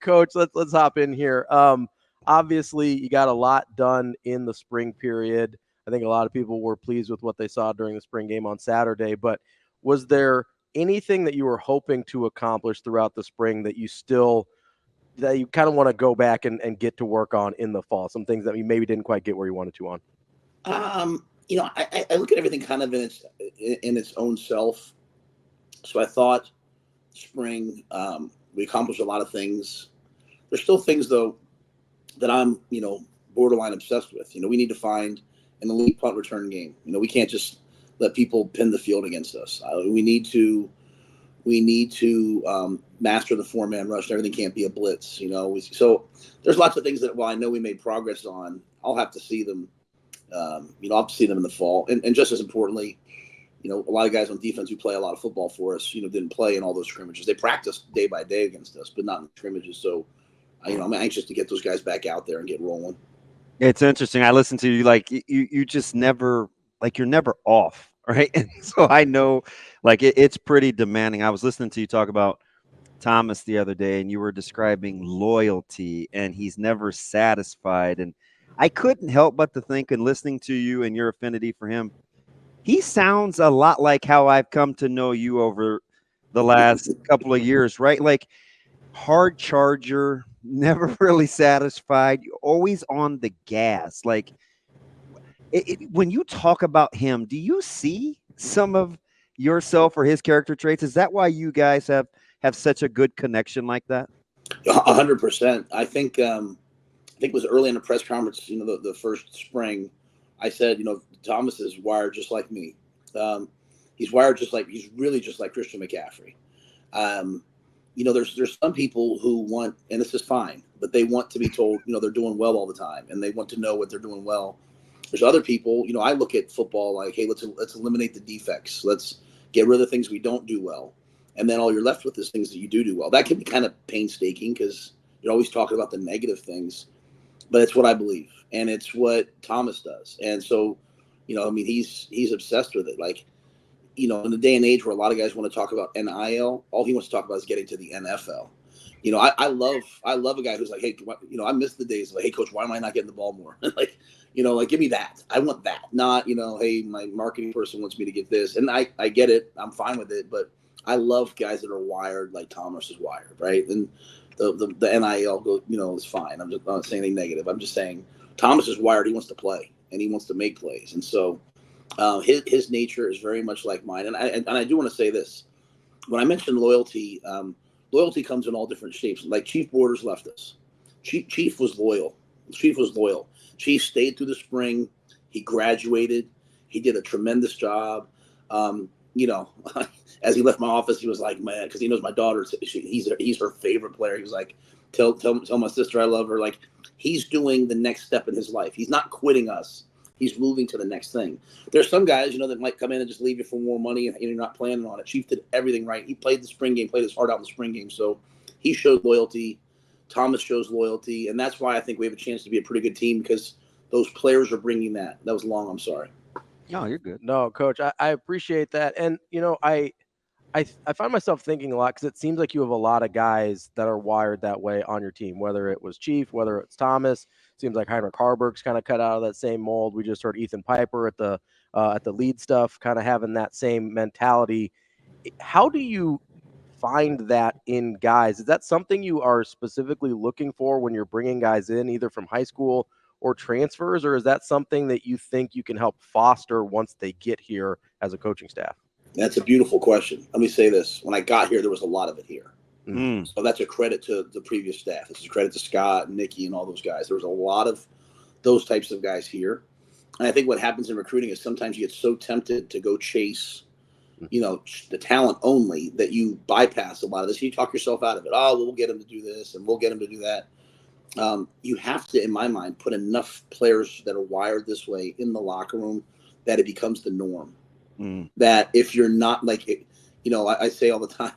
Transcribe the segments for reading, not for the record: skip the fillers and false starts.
Coach, let's hop in here. Obviously, you got a lot done in the spring period. I think a lot of people were pleased with what they saw during the spring game on Saturday. But was there anything that you were hoping to accomplish throughout the spring that you kind of want to go back and get to work on in the fall? Some things that you maybe didn't quite get where you wanted to on. I look at everything kind of in its own self. So I thought spring, we accomplished a lot of things. There's still things though that I'm, borderline obsessed with. We need to find an elite punt return game. We can't just let people pin the field against us. We need to master the 4-man rush. Everything can't be a blitz. So there's lots of things that while I know we made progress on, I'll have to see them. I'll have to see them in the fall. And just as importantly, a lot of guys on defense who play a lot of football for us, didn't play in all those scrimmages. They practiced day by day against us, but not in the scrimmages. So, I'm anxious to get those guys back out there and get rolling. It's interesting. I listen to you, like you just never, like you're never off, right? And so I know, like it's pretty demanding. I was listening to you talk about Thomas the other day, and you were describing loyalty, and he's never satisfied. And I couldn't help but to think, and listening to you and your affinity for him, he sounds a lot like how I've come to know you over the last couple of years, right? Like hard charger, never really satisfied, always on the gas. Like when you talk about him, do you see some of yourself or his character traits? Is that why you guys have such a good connection like that? 100%. I think it was early in the press conference, the first spring, I said, Thomas is wired just like me. He's really just like Christian McCaffrey. There's some people who want, and this is fine, but they want to be told, they're doing well all the time, and they want to know what they're doing well. There's other people, I look at football like, hey, let's eliminate the defects. Let's get rid of the things we don't do well. And then all you're left with is things that you do well. That can be kind of painstaking because you're always talking about the negative things, but it's what I believe. And it's what Thomas does. And so, he's obsessed with it. Like, in the day and age where a lot of guys want to talk about NIL, all he wants to talk about is getting to the NFL. I love a guy who's like, hey, I miss the days of like, hey, coach, why am I not getting the ball more? like, give me that. I want that. Not, hey, my marketing person wants me to get this. And I get it. I'm fine with it. But I love guys that are wired like Thomas is wired, right? And the NIL go, is fine. I'm just not saying anything negative. I'm just saying Thomas is wired. He wants to play and he wants to make plays. And so his nature is very much like mine. And I do want to say this. When I mentioned loyalty, loyalty comes in all different shapes. Like Chief Borders left us. Chief was loyal. Chief stayed through the spring. He graduated. He did a tremendous job. As he left my office, he was like, man, because he knows my daughter, he's her favorite player. He was like, tell my sister I love her. Like, he's doing the next step in his life. He's not quitting us. He's moving to the next thing. There's some guys, that might come in and just leave you for more money and you're not planning on it. Chief did everything right. He played the spring game, played his heart out in the spring game. So he showed loyalty. Thomas shows loyalty. And that's why I think we have a chance to be a pretty good team because those players are bringing that. That was long. I'm sorry. No, you're good. No, Coach, I appreciate that. And, I find myself thinking a lot because it seems like you have a lot of guys that are wired that way on your team, whether it was Chief, whether it's Thomas. Seems like Heinrich Harburg's kind of cut out of that same mold. We just heard Ethan Piper at the lead stuff, kind of having that same mentality. How do you find that in guys? Is that something you are specifically looking for when you're bringing guys in, either from high school or transfers, or is that something that you think you can help foster once they get here as a coaching staff? That's a beautiful question. Let me say this. When I got here, there was a lot of it here. Mm. So that's a credit to the previous staff. This is a credit to Scott and Nikki and all those guys. There was a lot of those types of guys here. And I think what happens in recruiting is sometimes you get so tempted to go chase, the talent only that you bypass a lot of this. You talk yourself out of it. Oh, we'll get him to do this and we'll get him to do that. You have to, in my mind, put enough players that are wired this way in the locker room that it becomes the norm. That if you're not like, I say all the time,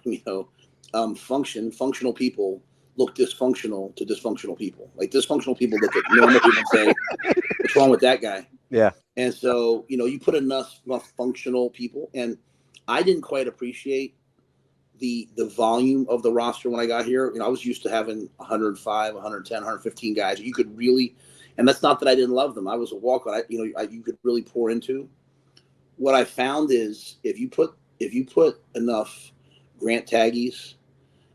functional people look dysfunctional to dysfunctional people. Like dysfunctional people look at normal people and say, what's wrong with that guy? Yeah. And so, you put enough functional people. And I didn't quite appreciate the volume of the roster when I got here. I was used to having 105, 110, 115 guys. You could really, and that's not that I didn't love them. I was a walk-on. You could really pour into. What I found is if you put enough Grant Taggies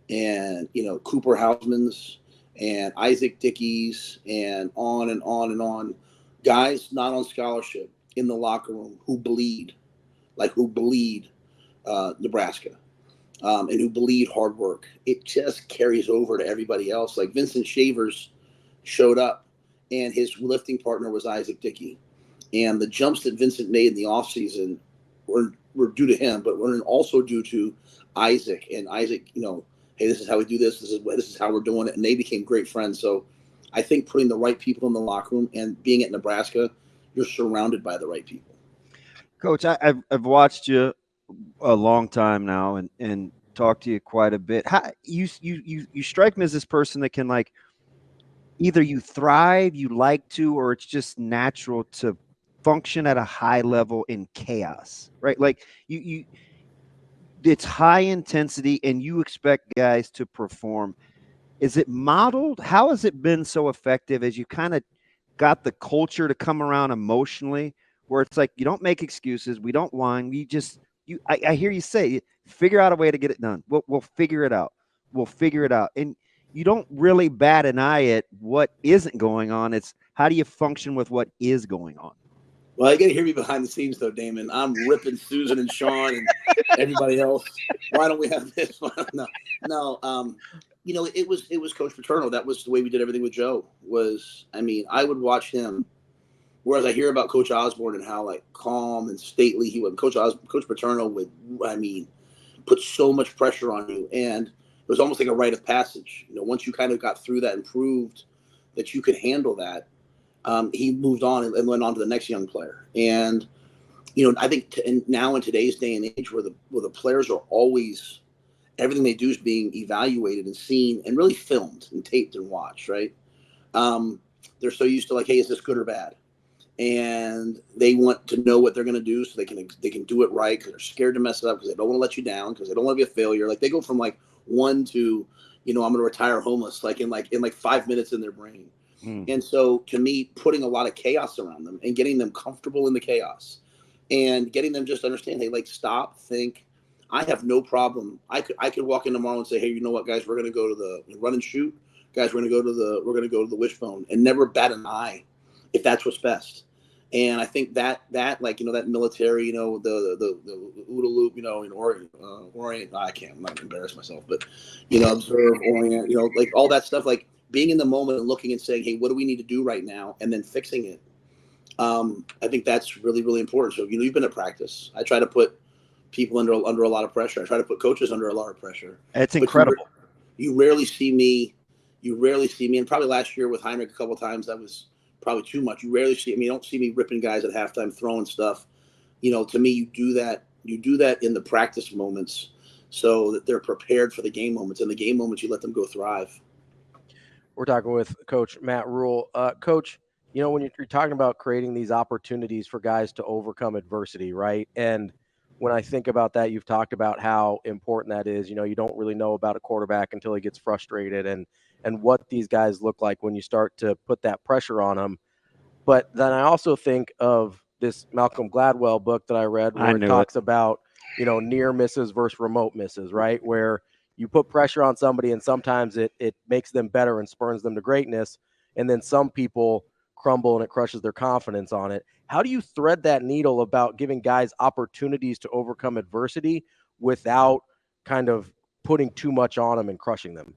and Cooper Hausmans and Isaac Dickies and on and on and on, guys not on scholarship in the locker room who bleed Nebraska. And who bleed hard work. It just carries over to everybody else. Like Vincent Shavers showed up, and his lifting partner was Isaac Dickey. And the jumps that Vincent made in the offseason were due to him, but were also due to Isaac. And Isaac, hey, this is how we do this. This is how we're doing it. And they became great friends. So I think putting the right people in the locker room and being at Nebraska, you're surrounded by the right people. Coach, I've watched you a long time now and talk to you quite a bit. How you strike me as this person that can, like, either you thrive, you like to, or it's just natural to function at a high level in chaos, right? Like you it's high intensity and you expect guys to perform. Is it modeled? How has it been so effective as you kind of got the culture to come around emotionally, where it's like, you don't make excuses, we don't whine, I hear you say, figure out a way to get it done. We'll figure it out. We'll figure it out. And you don't really bat an eye at what isn't going on. It's how do you function with what is going on? Well, you got to hear me behind the scenes, though, Damon. I'm ripping Susan and Sean and everybody else. Why don't we have this? No. It was Coach Paterno. That was the way we did everything with Joe. I would watch him. Whereas I hear about Coach Osborne and how, like, calm and stately he was. Coach Paterno would, put so much pressure on you, and it was almost like a rite of passage. Once you kind of got through that and proved that you could handle that, he moved on and went on to the next young player. And I think now in today's day and age, where the players are always, everything they do is being evaluated and seen and really filmed and taped and watched, right? They're so used to, like, hey, is this good or bad? And they want to know what they're going to do so they can do it right, because they're scared to mess it up, because they don't want to let you down, because they don't want to be a failure. Like, they go from like 1 to, I'm going to retire homeless, in 5 minutes in their brain. And so to me, putting a lot of chaos around them and getting them comfortable in the chaos and getting them just to understand, hey, like, stop, think. I have no problem. I could walk in tomorrow and say, hey, you know what, guys, we're going to go to the run and shoot. Guys, we're going to go to the wishbone, and never bat an eye if that's what's best. And I think that like, that military, the OODA loop, in Orient, I'm not going to embarrass myself, but, observe, orient, like all that stuff, like being in the moment and looking and saying, hey, what do we need to do right now? And then fixing it. I think that's really, really important. So, you've been at practice. I try to put people under a lot of pressure. I try to put coaches under a lot of pressure. It's incredible. You rarely see me, and probably last year with Heinrich a couple of times, that was probably too much. You rarely see, you don't see me ripping guys at halftime, throwing stuff. To me, you do that in the practice moments so that they're prepared for the game moments. In the game moments, you let them go thrive. We're talking with Coach Matt Rhule. Coach, when you're talking about creating these opportunities for guys to overcome adversity, right? And when I think about that, you've talked about how important that is. You don't really know about a quarterback until he gets frustrated, and what these guys look like when you start to put that pressure on them. But then I also think of this Malcolm Gladwell book that I read where it talks about, near misses versus remote misses, right? Where you put pressure on somebody and sometimes it makes them better and spurns them to greatness. And then some people crumble and it crushes their confidence on it. How do you thread that needle about giving guys opportunities to overcome adversity without kind of putting too much on them and crushing them?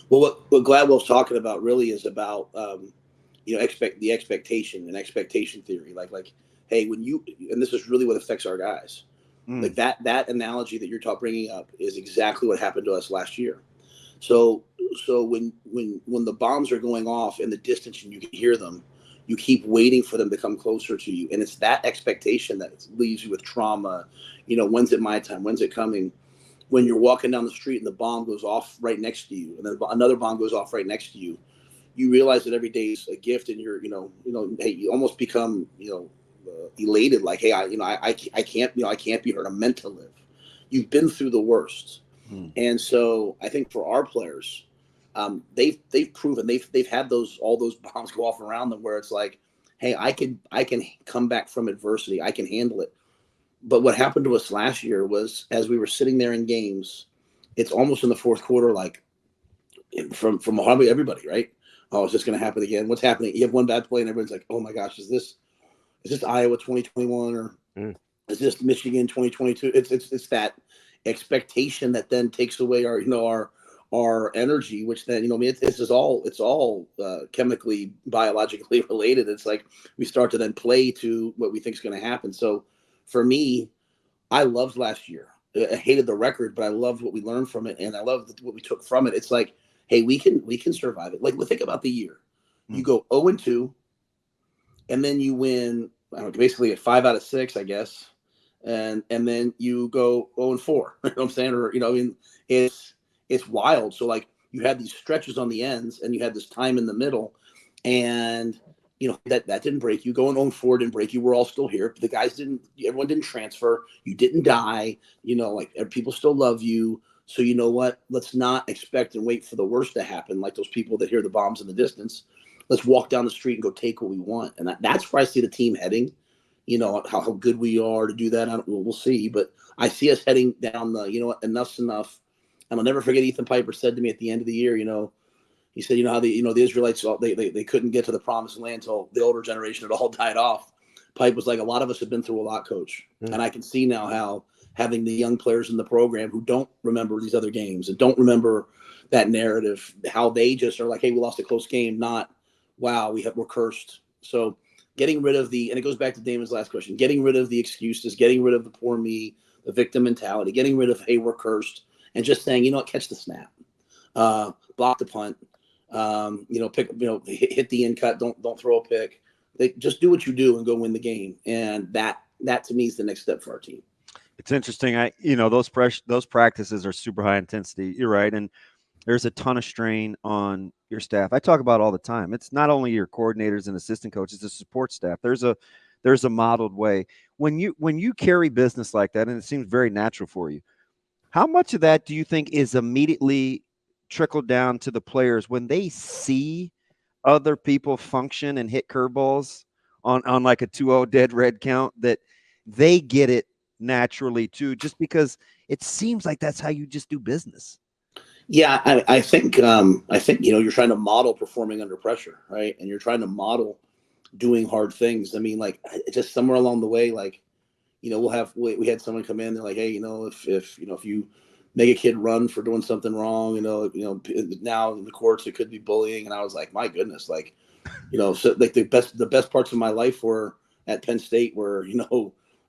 Well, what Gladwell's talking about really is about, the expectation and expectation theory. Like, hey, and this is really what affects our guys. Like that analogy that you're bringing up is exactly what happened to us last year. So when the bombs are going off in the distance and you can hear them, you keep waiting for them to come closer to you. And it's that expectation that leaves you with trauma. When's it my time? When's it coming? When you're walking down the street and the bomb goes off right next to you, and then another bomb goes off right next to you, you realize that every day is a gift, and you're, hey, you almost become, elated. Like, hey, I can't be hurt. I'm meant to live. You've been through the worst. Hmm. And so I think for our players, they've proven they've had all those bombs go off around them where it's like, hey, I can come back from adversity. I can handle it. But what happened to us last year was as we were sitting there in games, it's almost in the fourth quarter, like from hardly everybody, right? Oh, is this going to happen again? What's happening? You have one bad play, and everyone's like, "Oh my gosh, is this Iowa 2021 or is this Michigan 2022?" It's that expectation that then takes away our energy, which then I mean, it's all chemically biologically related. It's like we start to then play to what we think is going to happen. So for me, I loved last year. I hated the record, but I loved what we learned from it, and I loved what we took from it. It's like, hey, we can survive it. Like, think about the year. You Hmm. go 0-2, and then you win. I don't know, basically at 5 out of 6, I guess, and then you go 0-4. You know what I'm saying? Or I mean, it's wild. So like you had these stretches on the ends, and you had this time in the middle, and that didn't break you. Going 0-4 didn't break you. We're all still here. The guys didn't. Everyone didn't transfer. You didn't die. Like people still love you. So you know what? Let's not expect and wait for the worst to happen. Like those people that hear the bombs in the distance. Let's walk down the street and go take what we want. And that's where I see the team heading. How good we are to do that. We'll see. But I see us heading down the. What? Enough's enough. And I'll never forget Ethan Piper said to me at the end of the year. He said, how the Israelites they couldn't get to the promised land until the older generation had all died off. Pipe was like, a lot of us have been through a lot, Coach, and I can see now how having the young players in the program who don't remember these other games and don't remember that narrative, how they just are like, hey, we lost a close game, not wow, we're cursed. So getting rid of and it goes back to Damon's last question, getting rid of the excuses, getting rid of the poor me, the victim mentality, getting rid of hey, we're cursed, and just saying, catch the snap, block the punt. Hit the in cut. Don't throw a pick. They just do what you do and go win the game. And that to me is the next step for our team. It's interesting. Those practices are super high intensity. You're right, and there's a ton of strain on your staff. I talk about it all the time. It's not only your coordinators and assistant coaches, the support staff. There's a modeled way when you carry business like that, and it seems very natural for you. How much of that do you think is immediately trickled down to the players when they see other people function and hit curveballs on like a 2-0 dead red count, that they get it naturally too, just because it seems like that's how you just do business? Yeah, I think you're trying to model performing under pressure, right? And you're trying to model doing hard things. I mean, like just somewhere along the way, like we had someone come in. They're like, hey, if you make a kid run for doing something wrong, now in the courts it could be bullying. And I was like, my goodness, like, so like the best parts of my life were at Penn State, where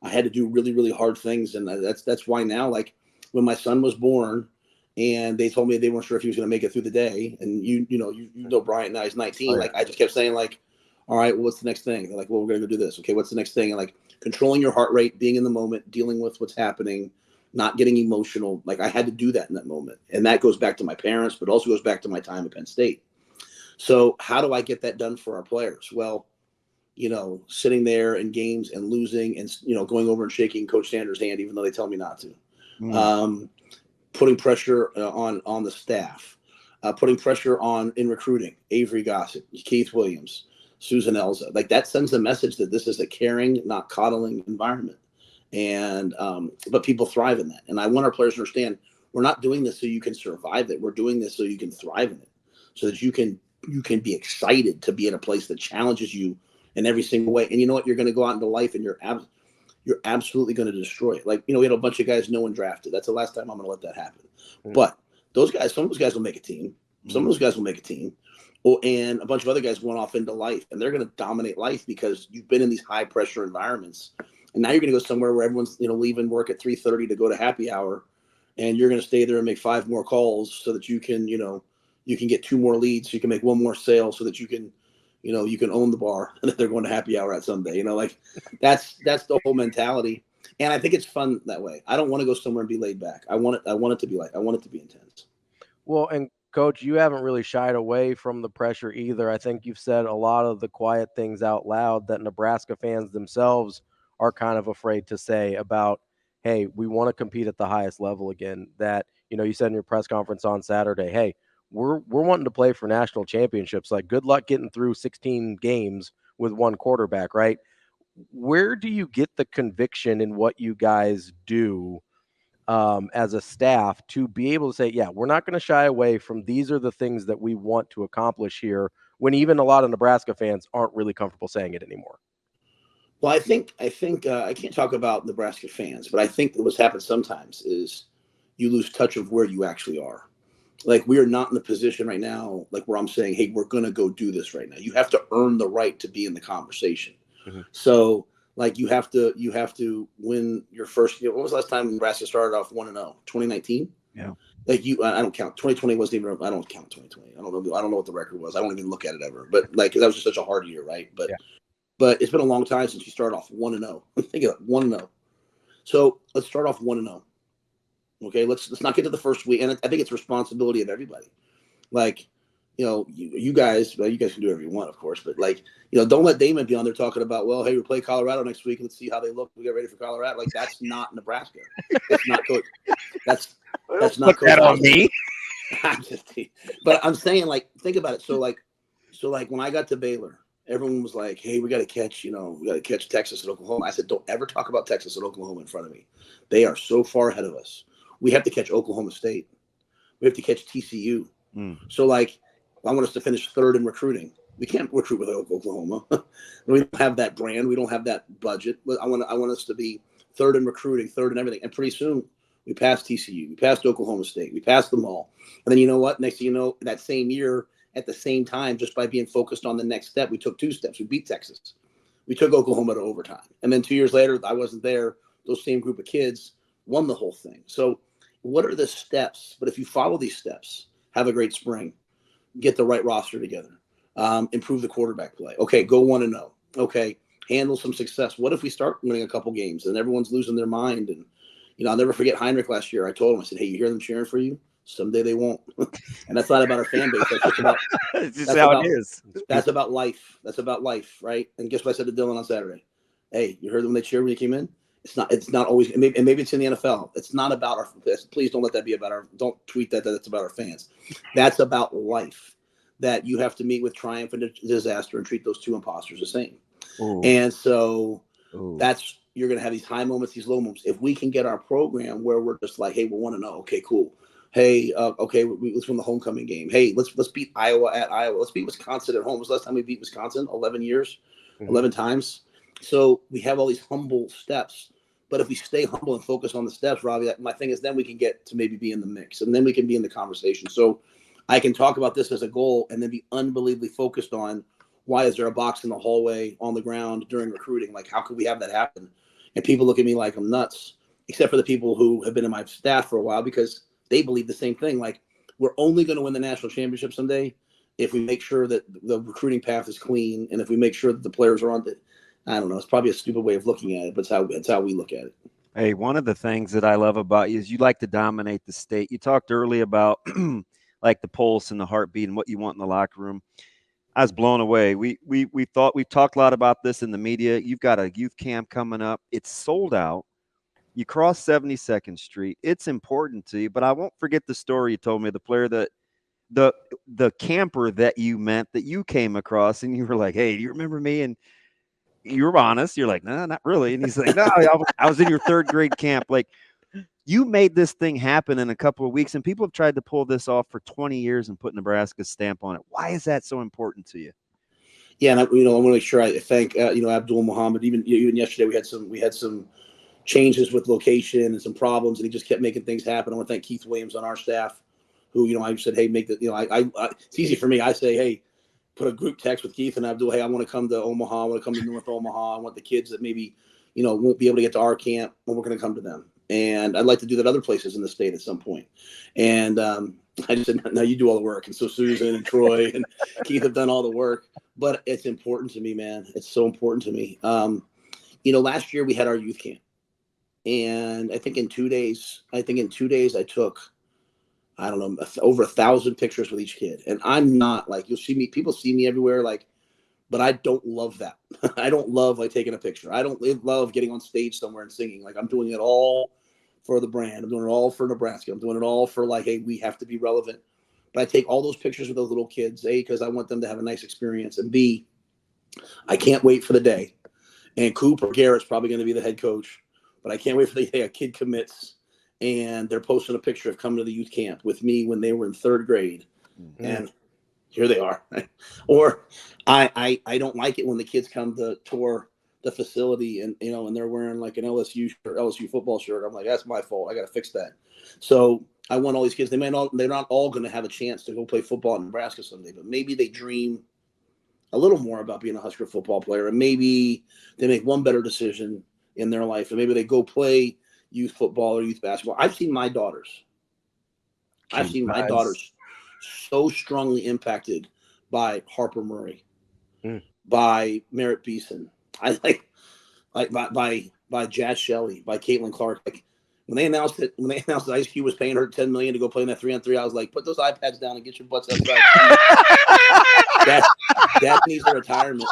I had to do really really hard things, and that's why now, like when my son was born, and they told me they weren't sure if he was going to make it through the day, and you know Bryant now, he's 19. Oh, yeah. Like I just kept saying like, all right, well, what's the next thing? They're like, well, we're going to go do this. Okay, what's the next thing? And like controlling your heart rate, being in the moment, dealing with what's happening, not getting emotional. Like I had to do that in that moment, and that goes back to my parents, but also goes back to my time at Penn State. So how do I get that done for our players? Well, sitting there in games and losing, and going over and shaking Coach Sanders' hand, even though they tell me not to. Putting pressure on the staff, putting pressure in recruiting, Avery Gossett, Keith Williams, Susan Elza. Like that sends a message that this is a caring, not coddling environment. And but people thrive in that. And I want our players to understand we're not doing this so you can survive it. We're doing this so you can thrive in it, so that you can be excited to be in a place that challenges you in every single way. And you know what? You're going to go out into life and you're absolutely going to destroy it. Like, we had a bunch of guys no one drafted. That's the last time I'm going to let that happen. But some of those guys will make a team. Some of those guys will make a team. And a bunch of other guys went off into life, and they're going to dominate life because you've been in these high pressure environments. And now you're going to go somewhere where everyone's, leaving work at 3:30 to go to happy hour. And you're going to stay there and make 5 more calls so that you can, you can get 2 more leads. So you can make 1 more sale so that you can, you can own the bar that they're going to happy hour at someday. Like that's the whole mentality. And I think it's fun that way. I don't want to go somewhere and be laid back. I want it to be I want it to be intense. Well, and Coach, you haven't really shied away from the pressure either. I think you've said a lot of the quiet things out loud that Nebraska fans themselves are kind of afraid to say about, hey, we want to compete at the highest level again, that You said in your press conference on Saturday, hey, we're wanting to play for national championships. Like, good luck getting through 16 games with one quarterback, right? Where do you get the conviction in what you guys do as a staff to be able to say, yeah, we're not going to shy away from these are the things that we want to accomplish here, when even a lot of Nebraska fans aren't really comfortable saying it anymore? Well, I think I can't talk about Nebraska fans, but I think that what's happened sometimes is you lose touch of where you actually are. Like, we are not in the position right now, like, where I'm saying, hey, we're going to go do this right now. You have to earn the right to be in the conversation. Mm-hmm. So, like, you have to win your first. When was the last time Nebraska started off 1-0? 2019. Yeah. Like, I don't count. 2020 wasn't even. I don't count 2020. I don't know what the record was. I don't even look at it ever. But, like, 'cause that was just such a hard year, right? But. Yeah. But it's been a long time since you started off 1-0. Think of it, 1-0. So let's start off 1-0. Okay, let's not get to the first week, and I think it's responsibility of everybody. Like, you guys can do whatever you want, of course, but, like, don't let Damon be on there talking about, well, hey, we play Colorado next week. Let's see how they look. We get ready for Colorado. Like, that's not Nebraska. That's not coach. That's not coach. That on me. But I'm saying, like, think about it. So like when I got to Baylor, everyone was like, hey, we got to catch Texas and Oklahoma. I said, don't ever talk about Texas and Oklahoma in front of me. They are so far ahead of us. We have to catch Oklahoma State. We have to catch TCU. So, like, I want us to finish third in recruiting. We can't recruit with Oklahoma. We don't have that brand. We don't have that budget. But I want us to be third in recruiting, third in everything. And pretty soon we passed TCU. We passed Oklahoma State. We passed them all. And then, you know what? Next thing you know, that same year, at the same time, just by being focused on the next step, we took 2 steps. We beat Texas. We took Oklahoma to overtime. And then 2 years later, I wasn't there. Those same group of kids won the whole thing. So what are the steps? But if you follow these steps, have a great spring, get the right roster together, improve the quarterback play. Okay, go 1-0. Okay, handle some success. What if we start winning a couple games and everyone's losing their mind? And, I'll never forget Heinrich last year. I told him, I said, hey, you hear them cheering for you? Someday they won't. And that's not about our fan base. That's just about it is. That's about life. That's about life, right? And guess what I said to Dylan on Saturday? Hey, you heard them when they cheered when you came in? It's not always, and maybe it's in the NFL. It's not about our, please don't let that be about don't tweet that it's about our fans. That's about life, that you have to meet with triumph and disaster and treat those two imposters the same. Ooh. And so you're going to have these high moments, these low moments. If we can get our program where we're just like, hey, we want to know. Okay, cool. Hey, let's win the homecoming game. Hey, let's beat Iowa at Iowa. Let's beat Wisconsin at home. Was the last time we beat Wisconsin? 11 years, 11 times. So we have all these humble steps. But if we stay humble and focus on the steps, Ravi, my thing is then we can get to maybe be in the mix, and then we can be in the conversation. So I can talk about this as a goal and then be unbelievably focused on why is there a box in the hallway on the ground during recruiting? Like, how could we have that happen? And people look at me like I'm nuts, except for the people who have been in my staff for a while, because they believe the same thing. Like, we're only going to win the national championship someday if we make sure that the recruiting path is clean, and if we make sure that the players are on the, I don't know. It's probably a stupid way of looking at it, but it's how we look at it. Hey, one of the things that I love about you is you like to dominate the state. You talked early about like the pulse and the heartbeat and what you want in the locker room. I was blown away. We've talked a lot about this in the media. You've got a youth camp coming up. It's sold out. You cross 72nd Street. It's important to you, but I won't forget the story you told me. The player that the camper that you meant that you came across, and you were like, "Hey, do you remember me?" And you were honest. You're like, "No, not really." And he's like, "No, I was in your 3rd grade camp." Like, you made this thing happen in a couple of weeks, and people have tried to pull this off for 20 years and put Nebraska's stamp on it. Why is that so important to you? Yeah, and I want to make sure I thank Abdul Muhammad. Even yesterday, we had some changes with location and some problems, and he just kept making things happen. I want to thank Keith Williams on our staff, who I said, hey, make the it's easy for me. I say, hey, put a group text with Keith and Abdul. Hey, I want to come to Omaha. I want to come to North Omaha. I want the kids that maybe won't be able to get to our camp, and we're going to come to them. And I'd like to do that other places in the state at some point. And I just said, no, you do all the work. And so Susan and Troy and Keith have done all the work. But it's important to me, man. It's so important to me. Last year we had our youth camp. And I think in 2 days, I took, I don't know, over 1,000 pictures with each kid. And I'm not like, you'll see me, people see me everywhere, like, but I don't love that. I don't love like taking a picture. I don't love getting on stage somewhere and singing. Like, I'm doing it all for the brand. I'm doing it all for Nebraska. I'm doing it all for like, hey, we have to be relevant. But I take all those pictures with those little kids, A, because I want them to have a nice experience, and B, I can't wait for the day. And Cooper Garrett's probably going to be the head coach, but I can't wait for the day a kid commits and they're posting a picture of coming to the youth camp with me when they were in 3rd grade. Mm-hmm. And here they are. Or I don't like it when the kids come to tour the facility and, you know, and they're wearing like an LSU football shirt. I'm like, that's my fault. I got to fix that. So I want all these kids. They're not all going to have a chance to go play football in Nebraska someday, but maybe they dream a little more about being a Husker football player, and maybe they make one better decision in their life, and maybe they go play youth football or youth basketball. I've seen my daughters so strongly impacted by Harper Murray, by Merritt Beeson, by Jazz Shelley, by Caitlin Clark. Like when they announced that Ice Cube was paying her $10 million to go play in that 3-on-3, I was like, put those iPads down and get your butts outside. That needs a retirement.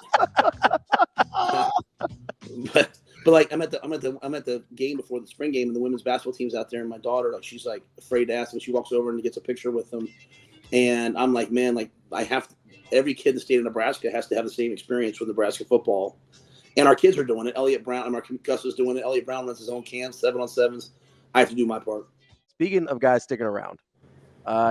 but like I'm at the game before the spring game, and the women's basketball team's out there, and my daughter, like, she's like afraid to ask, and she walks over and gets a picture with them, and I'm like, man, like every kid in the state of Nebraska has to have the same experience with Nebraska football, and our kids are doing it. Elliot Brown, Gus is doing it. Elliot Brown runs his own camps, 7-on-7s. I have to do my part. Speaking of guys sticking around,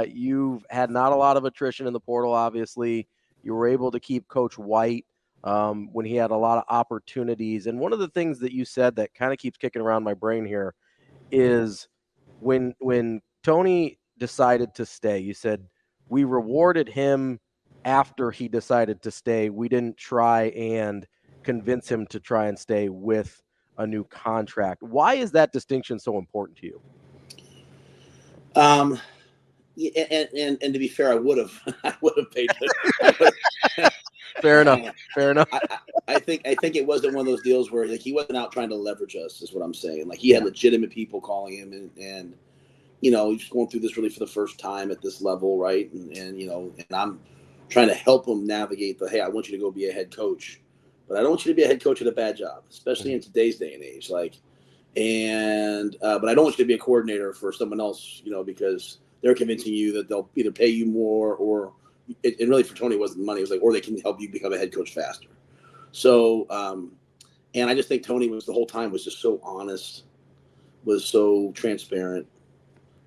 you've had not a lot of attrition in the portal, obviously. You were able to keep Coach White when he had a lot of opportunities. And one of the things that you said that kind of keeps kicking around my brain here is when Tony decided to stay, you said, we rewarded him after he decided to stay. We didn't try and convince him to try and stay with a new contract. Why is that distinction so important to you? And to be fair, I would have paid it. Fair enough. I think it wasn't one of those deals where, like, he wasn't out trying to leverage us, is what I'm saying. Like, he had legitimate people calling him, and you know, he's going through this really for the first time at this level, right? And you know, and I'm trying to help him navigate hey, I want you to go be a head coach, but I don't want you to be a head coach at a bad job, especially in today's day and age. Like, and but I don't want you to be a coordinator for someone else, you know, because they're convincing you that they'll either pay you more, or it really for Tony wasn't money. It was like, or they can help you become a head coach faster. So, and I just think Tony the whole time was just so honest, was so transparent,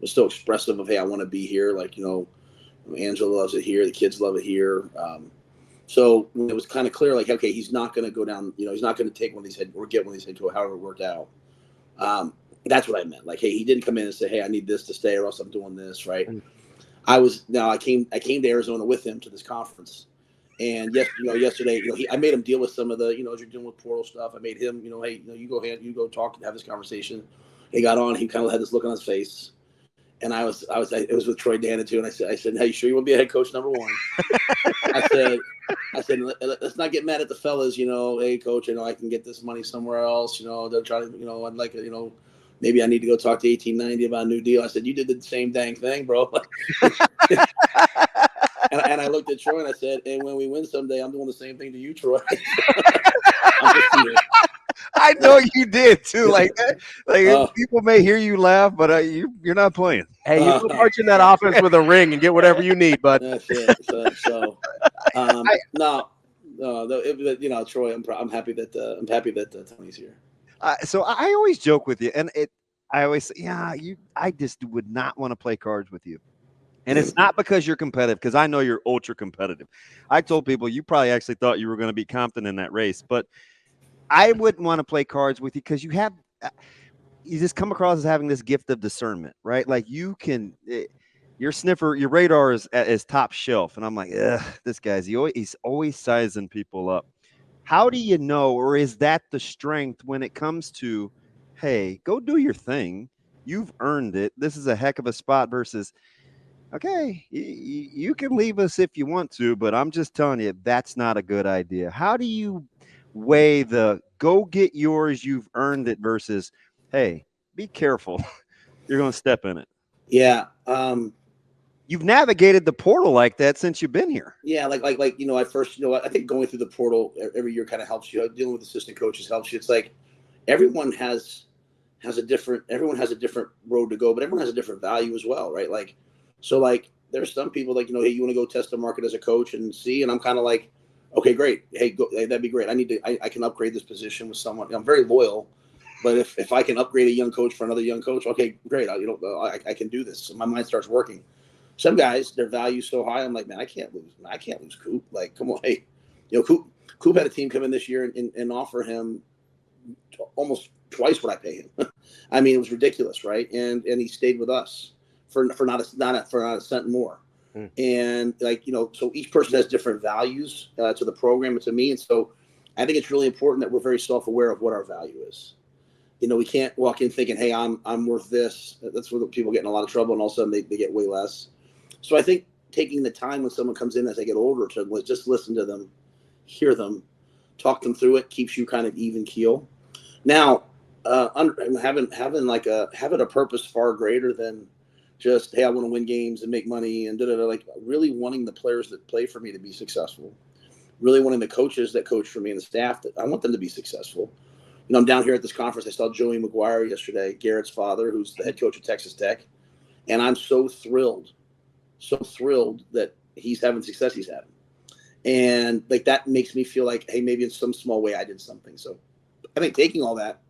was so expressive of, hey, I want to be here. Like, you know, Angela loves it here. The kids love it here. So it was kind of clear, like, okay, he's not going to go down, you know, he's not going to take one of these head or get one of these head coach, however it worked out. That's what I meant. Like, hey, he didn't come in and say, hey, I need this to stay or else I'm doing this, right? I came to Arizona with him to this conference. And yesterday, you know, I made him deal with some of the, you know, as you're dealing with portal stuff. I made him, you know, hey, you go talk and have this conversation. He got on, he kind of had this look on his face. And it was with Troy Dana too. And I said, hey, you sure you want to be a head coach, number one? I said, let's not get mad at the fellas, you know, hey, coach, I know I can get this money somewhere else. You know, they're trying to, you know, I'd like, you know, maybe I need to go talk to 1890 about a new deal. I said, you did the same dang thing, bro. and I looked at Troy and I said, and when we win someday, I'm doing the same thing to you, Troy. I'm just here. I know you did too. Like people may hear you laugh, but you're not playing. Hey, you go march in that offense with a ring and get whatever you need, bud. That's it. You know, Troy, I'm happy that Tony's here. So I always joke with you, and I always say, I just would not want to play cards with you. And it's not because you're competitive, because I know you're ultra competitive. I told people you probably actually thought you were going to beat Compton in that race, but I wouldn't want to play cards with you because you just come across as having this gift of discernment, right? Like your radar is top shelf. And I'm like, this guy's, he's always sizing people up. How do you know, or is that the strength when it comes to, hey, go do your thing. You've earned it. This is a heck of a spot versus, okay, you can leave us if you want to, but I'm just telling you, that's not a good idea. How do you weigh the go get yours, you've earned it versus, hey, be careful, you're going to step in it? Yeah. You've navigated the portal like that since you've been here. Yeah, like you know, at first, you know, I think going through the portal every year kind of helps you. Dealing with assistant coaches helps you. It's like everyone has everyone has a different road to go, but everyone has a different value as well, right? Like, so like there's some people like, hey, you want to go test the market as a coach and see, and I'm kind of like, okay, great. Hey, go, hey, that'd be great. I can upgrade this position with someone. I'm very loyal, but if I can upgrade a young coach for another young coach, okay, great. I can do this. So my mind starts working. Some guys, their value's so high. I'm like, man, I can't lose Coop. Like, come on. Hey, Coop had a team come in this year and offer him almost twice what I pay him. I mean, it was ridiculous, right? And he stayed with us for not a cent more. And like, so each person has different values to the program and to me. And so I think it's really important that we're very self-aware of what our value is. We can't walk in thinking, hey, I'm worth this. That's where people get in a lot of trouble, and all of a sudden they get way less. So I think taking the time when someone comes in as they get older to just listen to them, hear them, talk them through it, keeps you kind of even keel. Now, having a purpose far greater than just, hey, I want to win games and make money and like really wanting the players that play for me to be successful, really wanting the coaches that coach for me and the staff that I want them to be successful. I'm down here at this conference. I saw Joey McGuire yesterday, Garrett's father, who's the head coach of Texas Tech. And I'm so thrilled that he's having success he's having. And like, that makes me feel like, hey, maybe in some small way I did something. So I think taking all that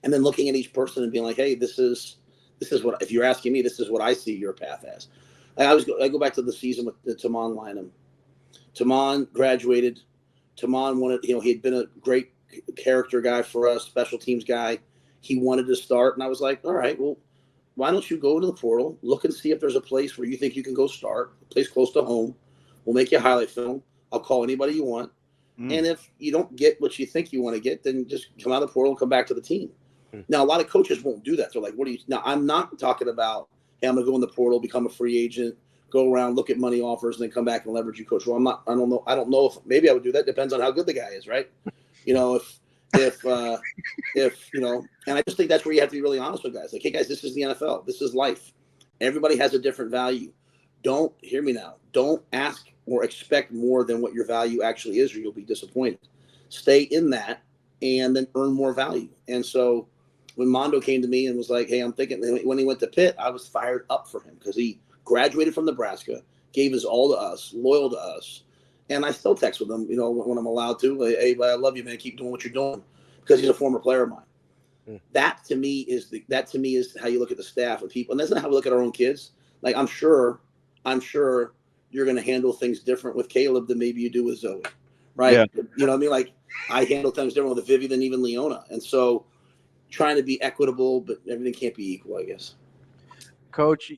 and then looking at each person and being like, hey, this is what, if you're asking me, this is what I see your path as. I go back to the season with the Tamon Lynham. Tamon graduated. Tamon wanted, he had been a great character guy for us, special teams guy. He wanted to start, and I was like, all right, well, why don't you go into the portal, look and see if there's a place where you think you can go start, a place close to home. We'll make you a highlight film. I'll call anybody you want. And if you don't get what you think you want to get, then just come out of the portal and come back to the team. Now, a lot of coaches won't do that. They're like, now I'm not talking about, hey, I'm going to go in the portal, become a free agent, go around, look at money offers, and then come back and leverage you, coach. Well, I don't know if maybe I would do that. Depends on how good the guy is, right? If and I just think that's where you have to be really honest with guys. Like, hey, guys, this is the NFL. This is life. Everybody has a different value. Don't hear me now. Don't ask or expect more than what your value actually is, or you'll be disappointed. Stay in that and then earn more value. And so when Mondo came to me and was like, hey, I'm thinking, when he went to Pitt, I was fired up for him because he graduated from Nebraska, gave his all to us, loyal to us. And I still text with him, when I'm allowed to. Hey, I love you, man. Keep doing what you're doing, because he's a former player of mine. That to me is how you look at the staff of people, and that's not how we look at our own kids. Like, I'm sure you're going to handle things different with Caleb than maybe you do with Zoe, right? Yeah. You know what I mean? Like, I handle things different with Vivi than even Leona, and so trying to be equitable, but everything can't be equal, I guess. Coach,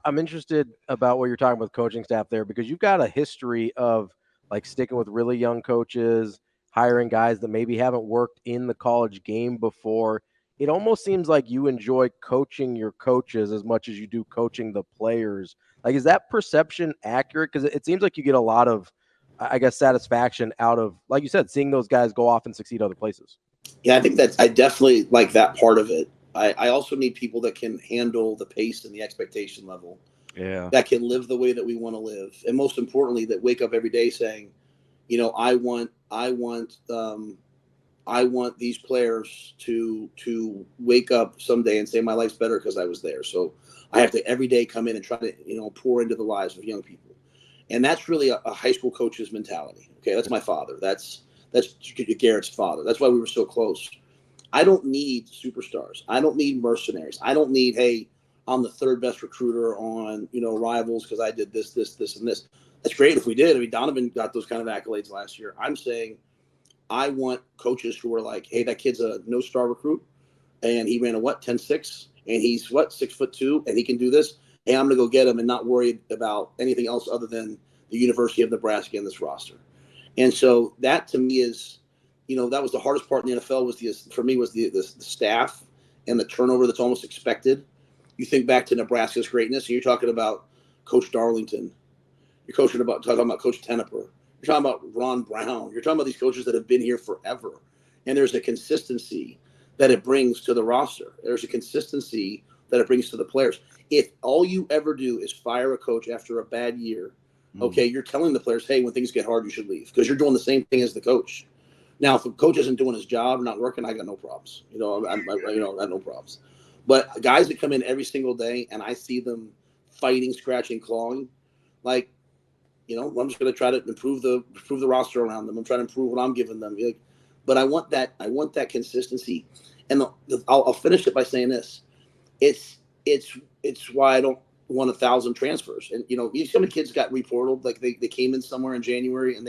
I'm interested about what you're talking about with coaching staff there, because you've got a history of like sticking with really young coaches, hiring guys that maybe haven't worked in the college game before. It almost seems like you enjoy coaching your coaches as much as you do coaching the players. Like, is that perception accurate? Because it seems like you get a lot of, I guess, satisfaction out of, like you said, seeing those guys go off and succeed other places. Yeah, I think I definitely like that part of it. I also need people that can handle the pace and the expectation level. Yeah. That can live the way that we want to live. And most importantly, that wake up every day saying, I want these players to wake up someday and say my life's better because I was there. So I have to every day come in and try to, pour into the lives of young people. And that's really a high school coach's mentality. Okay. That's my father. That's Garrett's father. That's why we were so close. I don't need superstars. I don't need mercenaries. I don't need, hey, I'm the third best recruiter on, Rivals because I did this, and this. That's great if we did. I mean, Donovan got those kind of accolades last year. I'm saying I want coaches who are like, hey, that kid's a no-star recruit, and he ran a 10.6, and he's 6'2", and he can do this. Hey, I'm going to go get him and not worry about anything else other than the University of Nebraska and this roster. And so that to me is, that was the hardest part in the NFL was the staff and the turnover that's almost expected. You think back to Nebraska's greatness, and you're talking about Coach Darlington. You're talking about Coach Teneper. You're talking about Ron Brown. You're talking about these coaches that have been here forever. And there's a consistency that it brings to the roster. There's a consistency that it brings to the players. If all you ever do is fire a coach after a bad year, okay, you're telling the players, hey, when things get hard, you should leave, because you're doing the same thing as the coach. Now, if a coach isn't doing his job, not working, I got no problems. I got no problems. But guys that come in every single day and I see them fighting, scratching, clawing, like, I'm just going to try to improve the roster around them. I'm trying to improve what I'm giving them. But I want that consistency. And I'll finish it by saying this: it's why I don't want 1,000 transfers. And some of the kids got reported, like they came in somewhere in January and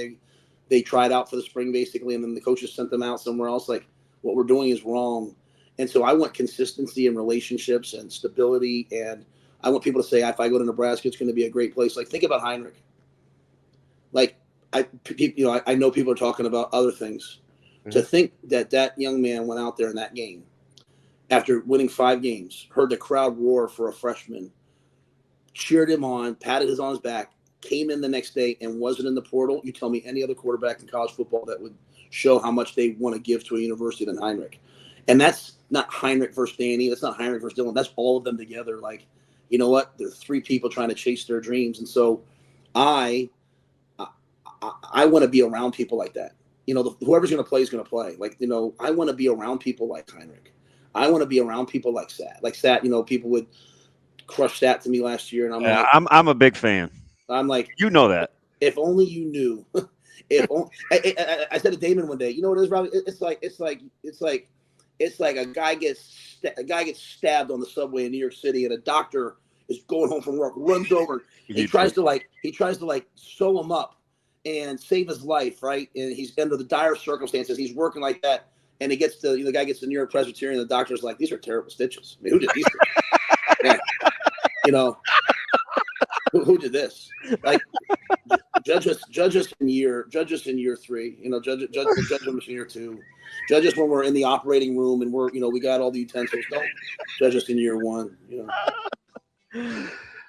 they tried out for the spring basically, and then the coaches sent them out somewhere else. Like, what we're doing is wrong. And so I want consistency in relationships and stability. And I want people to say, if I go to Nebraska, it's going to be a great place. Like, think about Heinrich. Like, I know people are talking about other things. Mm-hmm. To think that young man went out there in that game after winning 5 games, heard the crowd roar for a freshman, cheered him on, patted on his back, came in the next day and wasn't in the portal. You tell me any other quarterback in college football that would show how much they want to give to a university than Heinrich. And that's not Heinrich versus Danny. That's not Heinrich versus Dylan. That's all of them together. Like, you know what? There are 3 people trying to chase their dreams. And so I want to be around people like that. Whoever's going to play is going to play. Like, I want to be around people like Heinrich. I want to be around people like Sat. Like Sat, people would crush Sat to me last year. And I'm a big fan. I'm like, that. If only you knew. I said to Damon one day, you know what it is, Ravi? It's like a guy gets stabbed on the subway in New York City, and a doctor is going home from work, runs over, he tries to sew him up and save his life, right? And he's under the dire circumstances. He's working like that, and he gets to the guy gets to New York Presbyterian. And the doctor's like, "These are terrible stitches. I mean, who did these?" Yeah. Who did this? Like, judge us in year 3. Judge them in year 2. Judge us when we're in the operating room and we're we got all the utensils. Don't judge us in year 1.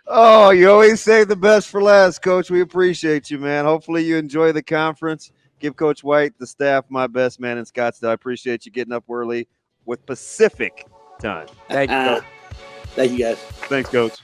Oh, you always save the best for last, Coach. We appreciate you, man. Hopefully you enjoy the conference. Give Coach White, the staff, my best man in Scottsdale. I appreciate you getting up early with Pacific time. Thank you, Coach. Thank you, guys. Thanks, Coach.